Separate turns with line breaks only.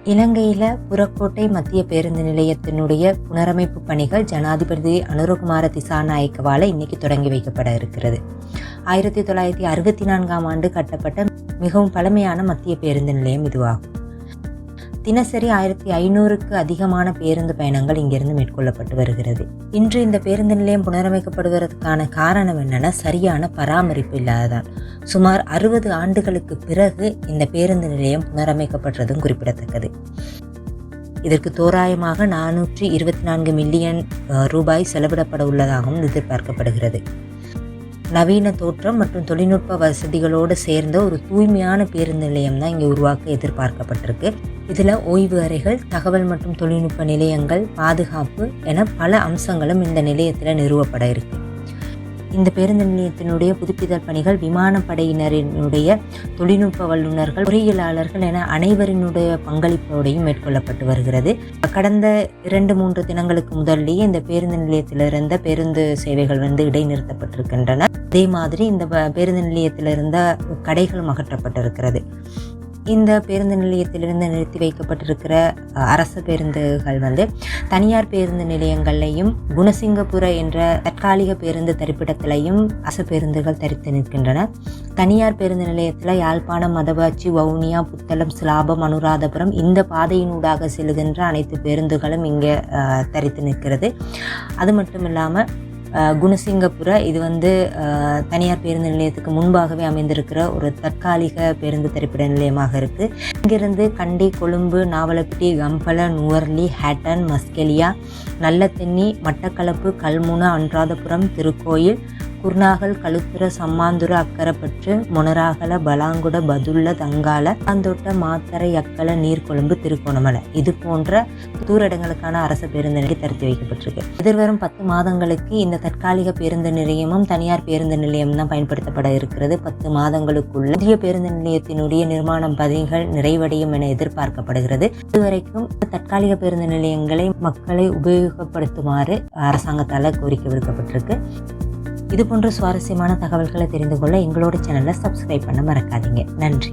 இலங்கையில் புறக்கோட்டை மத்திய பேருந்து நிலையத்தினுடைய புனரமைப்பு பணிகள் ஜனாதிபதி அனுரகுமார திசாநாயக்கவால் இன்னைக்கு தொடங்கி வைக்கப்பட இருக்கிறது. 1964 கட்டப்பட்ட மிகவும் பழமையான மத்திய பேருந்து நிலையம் இதுவாகும். தினசரி 1500க்கு அதிகமான பேருந்து பயணங்கள் இங்கிருந்து மேற்கொள்ளப்பட்டு வருகிறது. இன்று இந்த பேருந்து நிலையம் புனரமைக்கப்படுவதற்கான காரணம் என்னன்னா, சரியான பராமரிப்பு இல்லாததான். சுமார் 60 ஆண்டுகளுக்கு பிறகு இந்த பேருந்து நிலையம் புனரமைக்கப்பட்டதும் குறிப்பிடத்தக்கது. இதற்கு தோராயமாக 424 மில்லியன் ரூபாய் செலவிடப்பட உள்ளதாகவும் எதிர்பார்க்கப்படுகிறது. நவீன தோற்றம் மற்றும் தொழில்நுட்ப வசதிகளோடு சேர்ந்த ஒரு தூய்மையான பேருந்து நிலையம் தான் இங்கே உருவாக்க எதிர்பார்க்கப்பட்டிருக்கு. இதில் ஓய்வு அறைகள், தகவல் மற்றும் தொழில்நுட்ப நிலையங்கள், பாதுகாப்பு என பல அம்சங்களும் இந்த நிலையத்தில் நிறுவப்பட இருக்கு. இந்த பேருந்து நிலையத்தினுடைய புதுப்பித்தல் பணிகள் விமானப்படையினரினுடைய தொழில்நுட்ப வல்லுநர்கள், பொறியியலாளர்கள் என அனைவரினுடைய பங்களிப்போடையும் மேற்கொள்ளப்பட்டு வருகிறது. கடந்த 2-3 தினங்களுக்கு முதல்லேயே இந்த பேருந்து நிலையத்தில் இருந்த பேருந்து சேவைகள் இடைநிறுத்தப்பட்டிருக்கின்றன. அதே மாதிரி இந்த பேருந்து நிலையத்தில் இருந்த கடைகளும் அகற்றப்பட்டிருக்கிறது. இந்த பேருந்து நிலையத்திலிருந்து நிறுத்தி வைக்கப்பட்டிருக்கிற அரசு பேருந்துகள் தனியார் பேருந்து நிலையங்களையும் குணசிங்கபுர என்ற தற்காலிக பேருந்து தரிப்பிடத்திலையும் அரசு பேருந்துகள் தரித்து நிற்கின்றன. தனியார் பேருந்து நிலையத்தில் யாழ்ப்பாணம், மதவாச்சி, வவுனியா, புத்தளம், சிலாபம், அனுராதபுரம் இந்த பாதையினூடாக செல்கின்ற அனைத்து பேருந்துகளும் இங்கே தரித்து நிற்கிறது. அது மட்டும் இல்லாமல் குணசிங்கபுர இது தனியார் பேருந்து நிலையத்துக்கு முன்பாகவே அமைந்திருக்கிற ஒரு தற்காலிக பேருந்து தரிப்பிட நிலையமாக இருக்குது. இங்கிருந்து கண்டி, கொழும்பு, நாவலப்பிட்டி, கம்பள, நுவர்லி, ஹேட்டன், மஸ்கெலியா, நல்லத்தென்னி, மட்டக்களப்பு, கல்முனை, அனுராதபுரம், திருக்கோயில், குர்நாகல், களுத்துறை, சம்மாந்துறை, அக்கரைப்பற்று, மொனராகல, பலாங்குட, பதுல்ல, தங்கால, ஆந்தோட்ட, மாத்தரை, அக்கலை, நீர்கொழும்பு, திருகோணமலை இது போன்ற தூரடங்களுக்கான அரசு பேருந்து நிலையம் தரித்து வைக்கப்பட்டிருக்கு. எதிர்வரும் 10 மாதங்களுக்கு இந்த தற்காலிக பேருந்து நிலையமும் தனியார் பேருந்து நிலையம் தான் பயன்படுத்தப்பட இருக்கிறது. 10 மாதங்களுக்குள்ள புதிய பேருந்து நிலையத்தினுடைய நிர்மாண பணிகள் நிறைவடையும் என எதிர்பார்க்கப்படுகிறது. இதுவரைக்கும் தற்காலிக பேருந்து நிலையங்களை மக்களை உபயோகப்படுத்துமாறு அரசாங்கத்தால் கோரிக்கை விடுக்கப்பட்டிருக்கு. இது போன்ற சுவாரஸ்யமான தகவல்களை தெரிந்து கொள்ள எங்களோட சேனலை சப்ஸ்கிரைப் பண்ண மறக்காதீங்க. நன்றி.